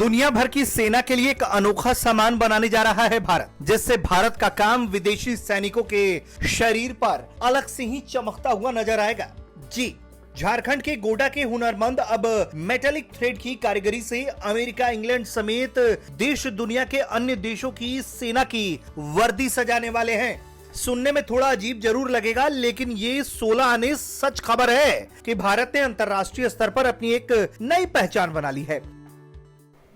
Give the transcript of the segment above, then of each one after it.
दुनिया भर की सेना के लिए एक अनोखा सामान बनाने जा रहा है भारत, जिससे भारत का काम विदेशी सैनिकों के शरीर पर अलग से ही चमकता हुआ नजर आएगा। जी, झारखंड के गोड्डा के हुनरमंद अब मेटेलिक थ्रेड की कारीगरी से अमेरिका, इंग्लैंड समेत देश दुनिया के अन्य देशों की सेना की वर्दी सजाने वाले हैं। सुनने में थोड़ा अजीब जरूर लगेगा, लेकिन ये 16 आने सच खबर है कि भारत ने अंतर्राष्ट्रीय स्तर पर अपनी एक नई पहचान बना ली है।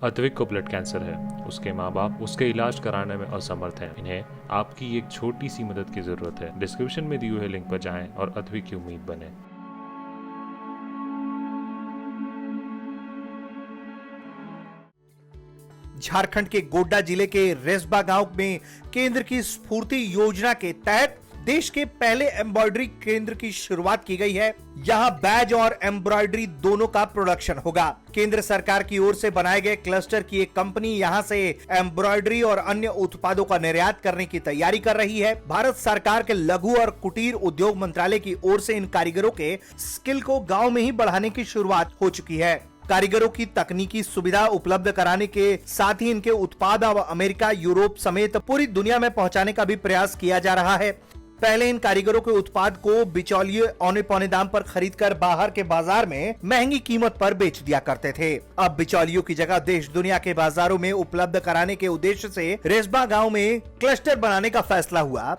अद्विक को ब्लड कैंसर है। उसके माँ बाप उसके इलाज कराने में असमर्थ हैं। इन्हें आपकी एक छोटी सी मदद की जरूरत है। डिस्क्रिप्शन में दिए हुए लिंक पर जाएं और अद्विक की उम्मीद बने। झारखंड के गोड्डा जिले के रेस्बा गांव में केंद्र की स्फूर्ति योजना के तहत देश के पहले एम्ब्रॉयडरी केंद्र की शुरुआत की गई है। यहाँ बैज और एम्ब्रॉयडरी दोनों का प्रोडक्शन होगा। केंद्र सरकार की ओर से बनाए गए क्लस्टर की एक कंपनी यहाँ से एम्ब्रॉयडरी और अन्य उत्पादों का निर्यात करने की तैयारी कर रही है। भारत सरकार के लघु और कुटीर उद्योग मंत्रालय की ओर से इन कारीगरों के स्किल को गाँव में ही बढ़ाने की शुरुआत हो चुकी है। कारीगरों की तकनीकी सुविधा उपलब्ध कराने के साथ ही इनके उत्पाद अब अमेरिका, यूरोप समेत पूरी दुनिया में पहुंचाने का भी प्रयास किया जा रहा है। पहले इन कारीगरों के उत्पाद को बिचौलिए औने पौने दाम पर खरीदकर बाहर के बाजार में महंगी कीमत पर बेच दिया करते थे। अब बिचौलियों की जगह देश दुनिया के बाजारों में उपलब्ध कराने के उद्देश्य से रेस्बा गांव में क्लस्टर बनाने का फैसला हुआ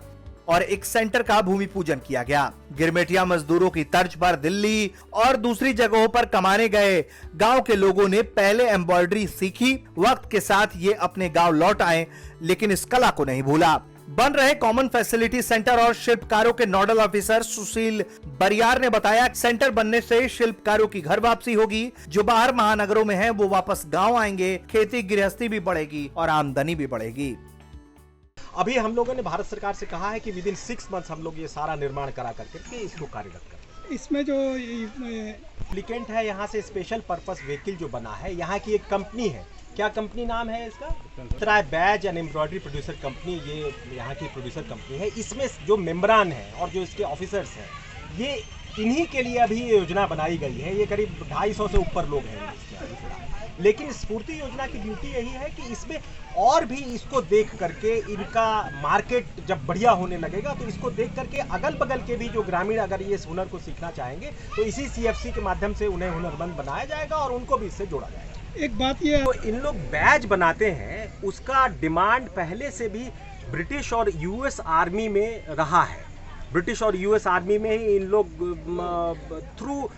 और एक सेंटर का भूमि पूजन किया गया। गिरमेटिया मजदूरों की तर्ज पर दिल्ली और दूसरी जगहों पर कमाने गए गांव के लोगों ने पहले एम्ब्रॉयडरी सीखी। वक्त के साथ ये अपने गांव लौट आए, लेकिन इस कला को नहीं भूला। बन रहे कॉमन फैसिलिटी सेंटर और शिल्पकारों के नोडल ऑफिसर सुशील बरियार ने बताया, सेंटर बनने से शिल्पकारों की घर वापसी होगी। जो बाहर महानगरों में हैं, वो वापस गाँव आएंगे। खेती गृहस्थी भी बढ़ेगी और आमदनी भी बढ़ेगी। अभी हम लोगों ने भारत सरकार से कहा है कि विदिन 6 मंथ्स हम लोग ये सारा निर्माण करा करके इसको कार्यरत करें। इसमें जो एप्लीकेंट है, यहाँ से स्पेशल पर्पस व्हीकल जो बना है, यहाँ की एक कंपनी है। क्या कंपनी नाम है इसका? Tri badge and embroidery producer company, ये यहाँ की प्रोड्यूसर कंपनी है। इसमें जो मेंबरान है और जो इसके ऑफिसर्स हैं, ये इन्हीं के लिए अभी ये योजना बनाई गई है। ये करीब 250 से ऊपर लोग हैं इसमें। लेकिन स्फूर्ति योजना की ड्यूटी यही है कि इसमें और भी इसको देख करके इनका मार्केट जब बढ़िया होने लगेगा, तो इसको देख करके अगल बगल के भी जो ग्रामीण अगर ये हुनर को सीखना चाहेंगे, तो इसी CFC के माध्यम से उन्हें हुनरमंद बनाया जाएगा और उनको भी इससे जोड़ा जाएगा। एक बात ये तो इन लोग बैज बनाते हैं, उसका डिमांड पहले से भी ब्रिटिश और US आर्मी में रहा है। ब्रिटिश और US आर्मी में ही इन लोग थ्रू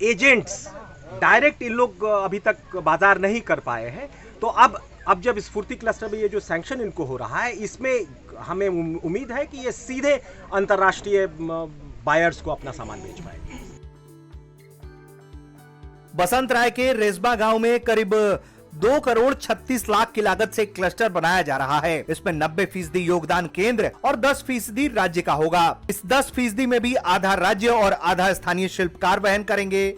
एजेंट्स डायरेक्ट इन लोग अभी तक बाजार नहीं कर पाए हैं। तो अब जब स्फूर्ति क्लस्टर में ये जो सैंक्शन इनको हो रहा है, इसमें हमें उम्मीद है कि ये सीधे अंतर्राष्ट्रीय बायर्स को अपना सामान बेच पाएंगे। बसंत राय के रेस्बा गांव में करीब 2 करोड़ 36 लाख की लागत से क्लस्टर बनाया जा रहा है। इसमें 90% योगदान केंद्र और 10% राज्य का होगा। इस 10% में भी आधा राज्य और आधा स्थानीय शिल्पकार वहन करेंगे।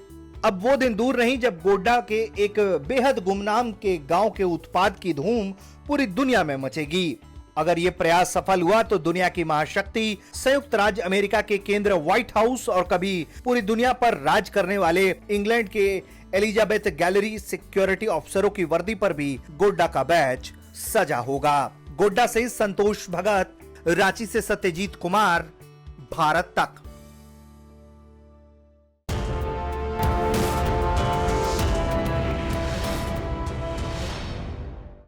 अब वो दिन दूर नहीं जब गोड्डा के एक बेहद गुमनाम के गांव के उत्पाद की धूम पूरी दुनिया में मचेगी। अगर ये प्रयास सफल हुआ तो दुनिया की महाशक्ति संयुक्त राज्य अमेरिका के केंद्र व्हाइट हाउस और कभी पूरी दुनिया पर राज करने वाले इंग्लैंड के एलिजाबेथ गैलरी सिक्योरिटी अफसरों की वर्दी पर भी गोड्डा का बैच सजा होगा। गोड्डा से संतोष भगत, रांची से सत्यजीत कुमार, भारत तक।